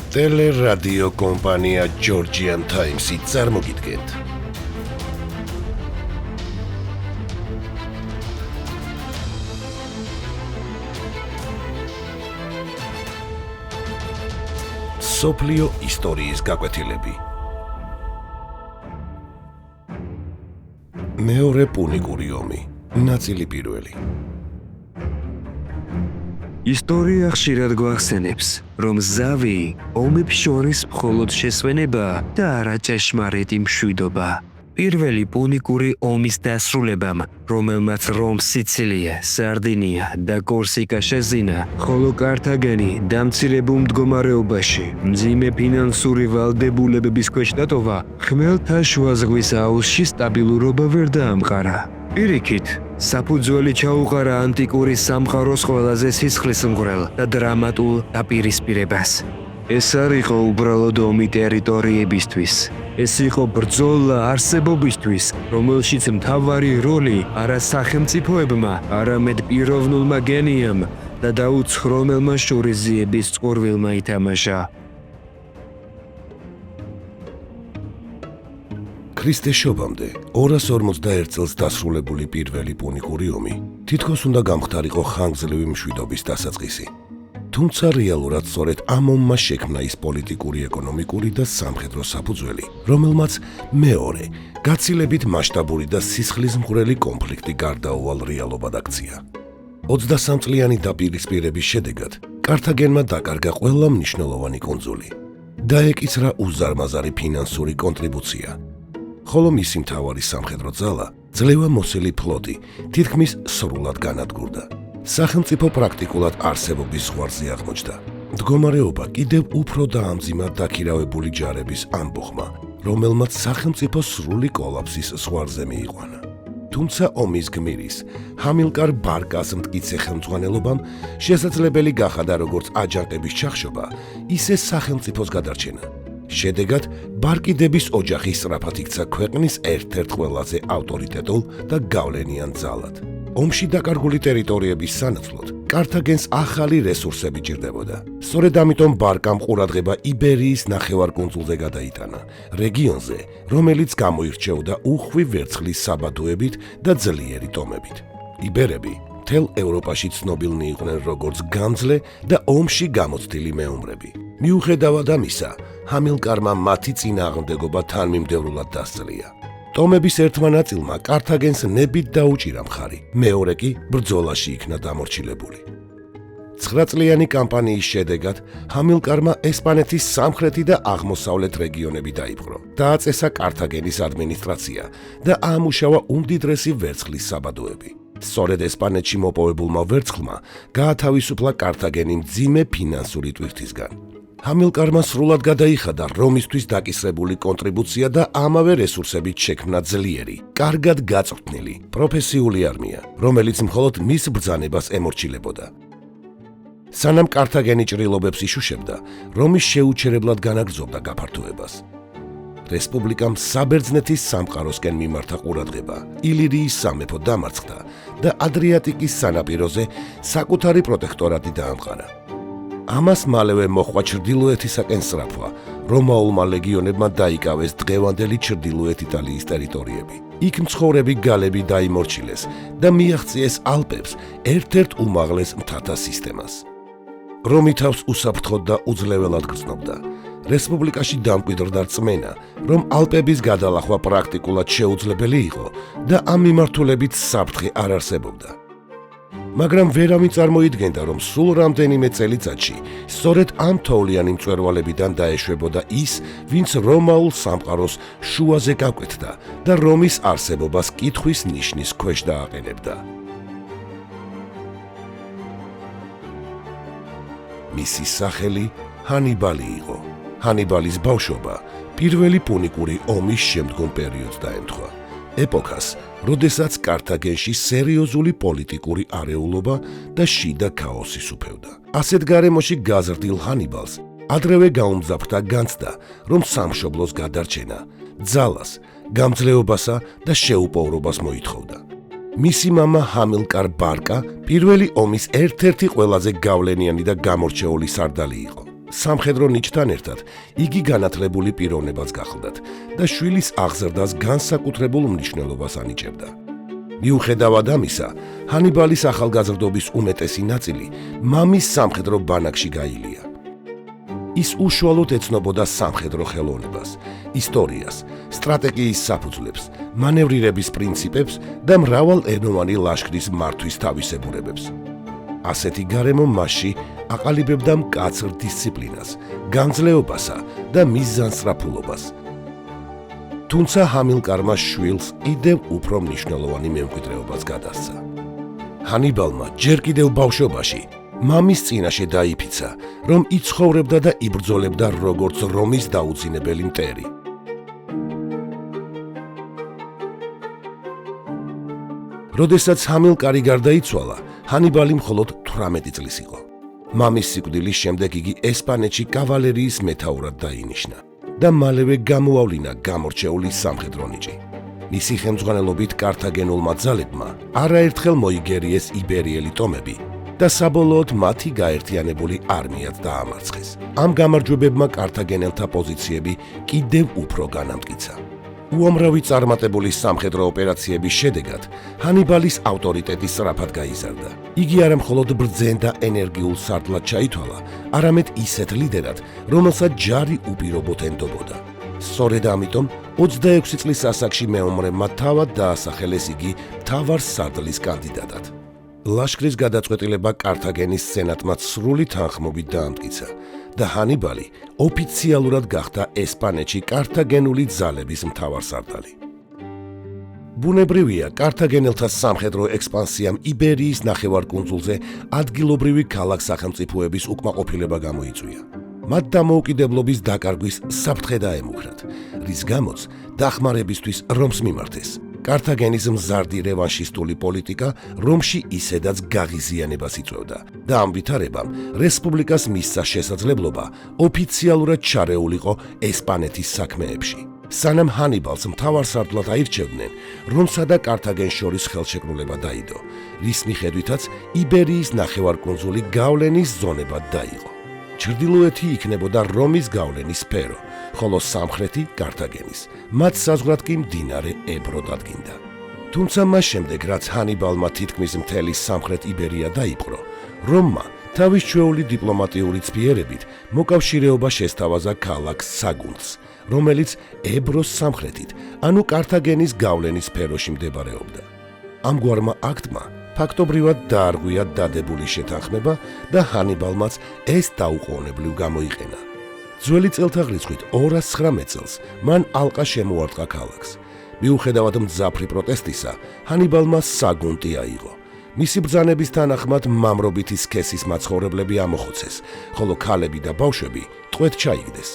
ტელერადიო კომპანია Georgian Times-ი წარმოგიდგენთ. სოფლიო ისტორიის გაკვეთილები. მეორე პუნიკური ომი, ნაწილი პირველი. ისტორია ხშირად გვახსენებს, რომ ზავი ომებს შორის მხოლოდ შესვენება და არა ჭეშმარიტი მშვიდობა. პირველი პუნიკური ომის დასრულებამ, რომელმაც რომს სიცილია, სარდინია და კორსიკა შეზინა, ხოლო კართაგენი დამცირებულ მდგომარეობაში, მძიმე ფინანსური ვალდებულებების ქვეშ დატოვა, ხმელთაშუა ზღვის აუზში სტაბილურობა ვერ დაამყარა. პირიქით, საფუძველი ჩაუყარა ანტიკური სამყაროს ყველაზე სისხლისმღვრელ და დრამატულ დაპირისპირებას. ეს არ იყო უბრალოდ ომი ტერიტორიებისთვის. ეს იყო ბრძოლა არსებობისთვის, რომელშიც მთავარი როლი არა სახელმწიფოებმა, არამედ პიროვნულმა გენიამ და დაუცხრომელმა შურიზიების წყურვილმა ითამაშა. ქრისტეს შობამდე 241 წელს დასრულებული პირველი პუნიკური ომი თითქოს უნდა გამხდარიყო ხანგრძლივი მშვიდობის დასაწყისი. თუმცა რეალურად სწორედ ამ ომმა შექმნა ის პოლიტიკური, ეკონომიკური და სამხედრო საფუძველი, რომელმაც მეორე, გაცილებით მასშტაბური და სისხლისმღვრელი კონფლიქტი გარდაუვალ რეალობად აქცია. 23 წლიანი დაპირისპირების შედეგად კართაგენმა დაკარგა ყველა მნიშვნელოვანი კუნძული. დაეკისრა უზარმაზარი ფინანსური კონტრიბუცია, ხოლო მისი მთავარი სამხედრო ძალა, ძლევამოსილი ფლოტი, თითქმის სრულად განადგურდა. სახელმწიფო პრაქტიკულად არსებობის ზღვარზე აღმოჩნდა. მდგომარეობა კიდევ უფრო დაამძიმა დაქირავებული ჯარების ამბოხმა, რომელმაც სახელმწიფო სრული კოლაფსის ზღვარზე მიიყვანა. თუმცა ომის გმირის, ჰამილკარ ბარკას მტკიცე ხელმძღვანელობამ შესაძლებელი გახადა როგორც აჯანყების ჩახშობა, ისე სახელმწიფოს გადარჩენა. შედეგად, ბარკიდების ოჯახი სწრაფად იქცა ქვეყნის ერთ-ერთ ყველაზე ავტორიტეტულ და გავლენიან ძალად. ომში დაკარგული ტერიტორიების სანაცვლოდ კართაგენს ახალი რესურსები ჭირდებოდა. სწორედ ამიტომ ბარკამ ყურადღება იბერიის ნახევარკუნძულზე გადაიტანა, რეგიონზე, რომელიც გამოირჩეოდა უხვი ვერცხლის საბადოებით და ძლიერი ტომებით. იბერები მთელ ევროპაში ცნობილნი იყვნენ როგორც გამძლე და ომში გამოცდილი მეომრები. მიუხედავად ამისა, ჰამილკარმა მათი წინააღმდეგობა თანმიმდევრულად დასძლია. ტომების ერთმა ნაწილმა კართაგენს ნებით დაუჭირა მხარი, მეორე კი ბრძოლაში იქნა დამორჩილებული. 9 წლიანი კამპანიის შედეგად ჰამილკარმა ესპანეთის სამხრეთი და აღმოსავლეთ რეგიონები დაიპყრო. დააწესა კართაგენის ადმინისტრაცია და აამუშავა უმდიდრესი ვერცხლის საბადოები. სწორედ ესპანეთში მოპოვებულმა ვერცხლმა გაათავისუფლა კართაგენი მძიმე ფინანსური ტვირთისგან. ჰამილკარმა სრულად გადაიხადა რომისთვის დაკისრებული კონტრიბუცია და ამავე რესურსებით შექმნა ძლიერი, კარგად გაწვრთნილი, პროფესიული არმია, რომელიც მხოლოდ მის ბრძანებას ემორჩილებოდა. სანამ კართაგენი ჭრილობებს იშუშებდა, რომის შეუჩერებლად განაგრძობდა გაფართოებას. რესპუბლიკამ საბერძნეთის სამყაროსკენ მიმართა ყურადღება, ილირიის სამეფო დამარცხდა და ადრიატიკის სანაპიროზე საკუთარი პროტექტორატი დაამყარა. ამას მალევე მოჰყვა ჩრდილოეთისაკენ სწრაფვა, რომაულმა ლეგიონებმა დაიკავეს დღევანდელი ჩრდილოეთ იტალიის ტერიტორიები. იქ მცხოვრები გალები დაიმორჩილეს და მიაღწიეს ალპებს ერთ-ერთ უმაღლეს მთათა სისტემას. რომი თავს უსაფრთხოდ და უძლეველად გრძნობდა. რესპუბლიკაში დამკვიდრდა რწმენა, რომ ალპების გადალახვა პრაქტიკულად შეუძლებელი იყო და ამ მიმართულებით საფრთხე არ არსებობდა. მაგრამ ვერავინ წარმოიდგენდა, რომ სულ რამდენიმე წელიწადში სწორედ ამ თოვლიანი მწვერვალებიდან დაეშვებოდა ის, ვინც რომაულ სამყაროს შუაზე გაკვეთდა და რომის არსებობას კითხვის ნიშნის ქვეშ დააყენებდა. მისი სახელი ჰანიბალი იყო. ჰანიბალის ბავშვობა პირველი პუნიკური ომის შემდგომ პერიოდს დაემთხვა. ეპოქას, როდესაც კართაგენში სერიოზული პოლიტიკური არეულობა და შიდა ქაოსი სუფევდა. ასეთ გარემოში გაზრდილ ჰანიბალს ადრევე გაუმძაფრდა განცდა, რომ სამშობლოს გადარჩენა, ძალას, გამძლეობასა და შეუპოვრობას მოითხოვდა. მისი მამა ჰამილკარ ბარკა პირველი ომის ერთ-ერთი ყველაზე გავლენიანი და გამორჩეული სარდალი იყო. სამხედრო ნიჭთან ერთად იგი განათლებული პიროვნებაც გახლდათ და შვილის აღზრდას განსაკუთრებულ მნიშვნელობას ანიჭებდა. მიუხედავად ამისა, ჰანიბალის ახალგაზრდობის უმეტესი ნაწილი მამის სამხედრო ბანაკში გაილია. ის უშუალოდ ეცნობოდა სამხედრო ხელოვნებას, ისტორიას, სტრატეგიის საფუძვლებს, მანევრირების პრინციპებს და მრავალენოვანი ლაშქრის მართვის თავისებურებებს. ასეთი გარემო მასში აყალიბებდა მკაცრ დისციპლინას, განძლეობასა და მიზანსწრაფულობას. თუმცა ჰამილკარმა შვილს კიდევ უფრო მნიშვნელოვანი მემკვიდრეობაც გადასცა. ჰანიბალმა ჯერ კიდევ ბავშვობაში მამის წინაშე დაიფიცა, რომ იცხოვრებდა და იბრძოლებდა როგორც რომის დაუძინებელი მტერი. როდესაც ჰამილკარი გარდაიცვალა, ჰანიბალი მხოლოდ 18 წლის იყო. მამის სიკვდილის შემდეგ იგი ესპანეთში კავალერიის მეთაურად დაინიშნა და მალევე გამოავლინა გამორჩეული სამხედრო ნიჭი. მისი ხელმძღვანელობით კართაგენულმა ძალებმა არაერთხელ მოიგერიეს იბერიელი ტომები და საბოლოოდ მათი გაერთიანებული არმიაც დაამარცხეს. ამ გამარჯვებებმა კართაგენელთა პოზიციები კიდევ უფრო განამტკიცა. უამრავი წარმატებული სამხედრო ოპერაციების შედეგად ჰანიბალის ავტორიტეტი სწრაფად გაიზარდა. იგი არა მხოლოდ ბრძენ და ენერგიულ სარდლად ჩაითვალა, არამედ ისეთ ლიდერად, რომელსაც ჯარი უპირობოდ ენდობოდა. სწორედ ამიტომ 26 წლის ასაკში მეომრებმა თავად დაასახელეს იგი მთავარ სარდლის კანდიდატად. ლაშქრის გადაწყვეტილება კართაგენის სენატმა სრული თანხმობით დაამტკიცა და ჰანიბალი ოფიციალურად გახდა ესპანეთში კართაგენული ძალების მთავარსარდალი. ბუნებრივია, კართაგენელთა სამხედრო ექსპანსიამ იბერიის ნახევარკუნძულზე ადგილობრივი ქალაქ-სახელმწიფოების უკმაყოფილება გამოიწვია. მათ დამოუკიდებლობის დაკარგვის საფრთხე დაემუქრათ, რის გამოც დახმარებისთვის რომს მიმართეს. კართაგენის მზარდი რევანშისტული პოლიტიკა რომში ისედაც გაღიზიანებას იწვევდა და ამ ვითარებამ რესპუბლიკას მისცა შესაძლებლობა ოფიციალურად ჩარეულიყო ესპანეთის საქმეებში. სანამ ჰანიბალს მთავარსარდლად აირჩევდნენ, რომსა და კართაგენს შორის ხელშეკრულება დაიდო, რის მიხედვითაც იბერიის ნახევარკუნძული გავლენის ზონებად დაიყო. ჩრდილოეთი იქნებოდა რომის გავლენის სფერო, ხოლო სამხრეთი კართაგენის, მათ საზღვრად კი მდინარე ებრო დადგინდა. თუმცა მას შემდეგ, რაც ჰანიბალმა თითქმის მთელი სამხრეთ იბერია დაიპყრო, რომმა თავის ჩვეული დიპლომატიური ცფიერებით მოკავშირეობა შესთავაზა ქალაქ საგუნდს, რომელიც ებროს სამხრეთით, ანუ კართაგენის გავლენის სფეროში მდებარეობდა. ამგვარმა აქტმა ფაქტობრივად დაარღვია დადებული შეთანხმება და ჰანიბალმაც ეს დაუყოვნებლივ გამოიყენა. ძველი წელთაღრიცხვით 219 წელს მან ალყა შემოარტყა ქალაქს. მიუხედავად მძაფრი პროტესტისა, ჰანიბალმა საგუნტი აიღო. მისი ბრძანების თანახმად მამრობითი სქესის მაცხოვრებლები ამოხოცეს, ხოლო ქალები და ბავშვები ტყვედ ჩაიგდეს.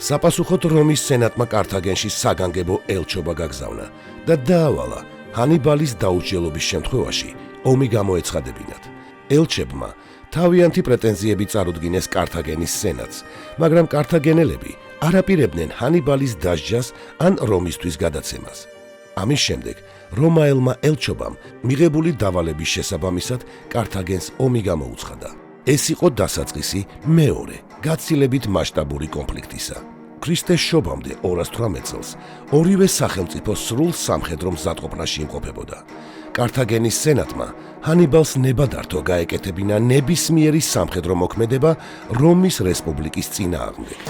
საპასუხოდ რომის სენატმა კართაგენში საგანგებო ელჩობა გაგზავნა და დაავალა ჰანიბალის დაუსჯელობის შემთხვევაში ომი გამოეცხადებინათ. ელჩებმა თავიანთი პრეტენზიები წარუდგინეს კართაგენის სენატს, მაგრამ კართაგენელები არაპირებდნენ ჰანიბალის დასჯას ან რომისთვის გადაცემას. ამის შემდეგ რომაელმა ელჩობამ მიღებული დავალების შესაბამისად კართაგენს ომი გამოუცხადა. ეს იყო დასაწყისი მეორე, გაცილებით მასშტაბური კონფლიქტისა. ქრისტეს შობამდე 218 წელს ორივე სახელმწიფო სრულ სამხედრო მზადყოფნაში იმყოფებოდა. კართაგენის სენატმა ჰანიბალს ნებადართო გაეკეთებინა ნებისმიერი სამხედრო მოქმედება რომის რესპუბლიკის წინააღმდეგ.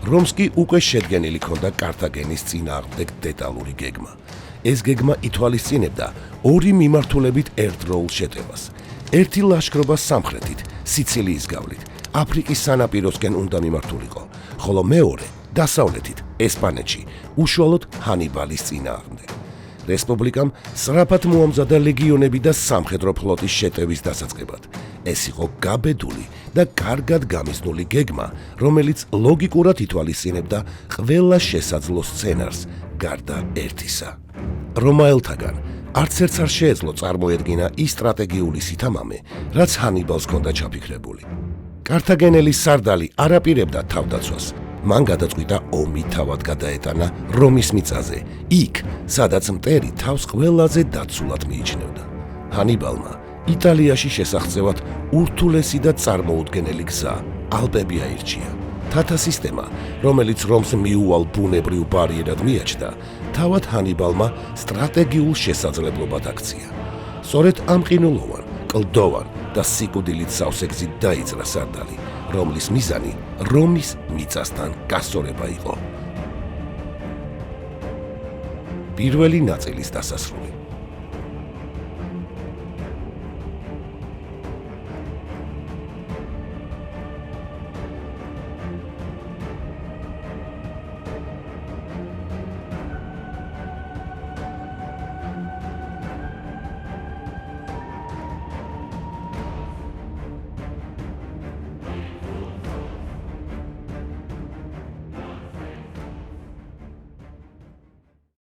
რომს კი უკვე შედგენილი ჰქონდა კართაგენის წინააღმდეგ დეტალური გეგმა. ეს გეგმა ითვალისწინებდა ორი მიმართულებით ერთდროულ შეტევას. ერთი ლაშქრობა სამხრეთით, სიცილიის გავლით, აფრიკის სანაპიროსკენ უნდა მიმართულიყო, ხოლო მეორე დასავლეთით, ესპანეთში, უშუალოდ ჰანიბალის წინააღმდეგ. რესპუბლიკამ სწრაფად მოამზადა ლეგიონები და სამხედრო ფლოტის შეტევის დასაწყებად. ეს იყო გაბედული და კარგად გამიზნული გეგმა, რომელიც ლოგიკურად ითვალისწინებდა ყველა შესაძლო სცენარს გარდა ერთისა. რომაელთაგან არც ერთს არ შეეძლო წარმოედგინა ის სტრატეგიული სითამამე, რაც ჰანიბალს ჰქონდა ჩაფიქრებული. კართაგენელი სარდალი არაპირებდა თავდაცვას. მან გადაწყვიტა ომი თავად გადაეტანა რომის მიწაზე, იქ, სადაც მტერი თავს ყველაზე დაცულად მიიჩნევდა. ჰანიბალმა იტალიაში შესახცევად ურთულესი და წარმოუდგენელი გზა ალპები აირჩია. თათა სისტემა, რომელიც რომს მიუვალ ბუნებრივ ბარიერად მიაჩნდა, თავად ჰანიბალმა სტრატეგიულ შესაძლებლობად აქცია. სწორედ ამ ყინულოვან, კლდოვან და სიკვდილით სავსე გზით დაიძრა სარდალი, რომლის მიზანი რომის მიწასთან გასწორება იყო. პირველი ნაწილის დასასრული.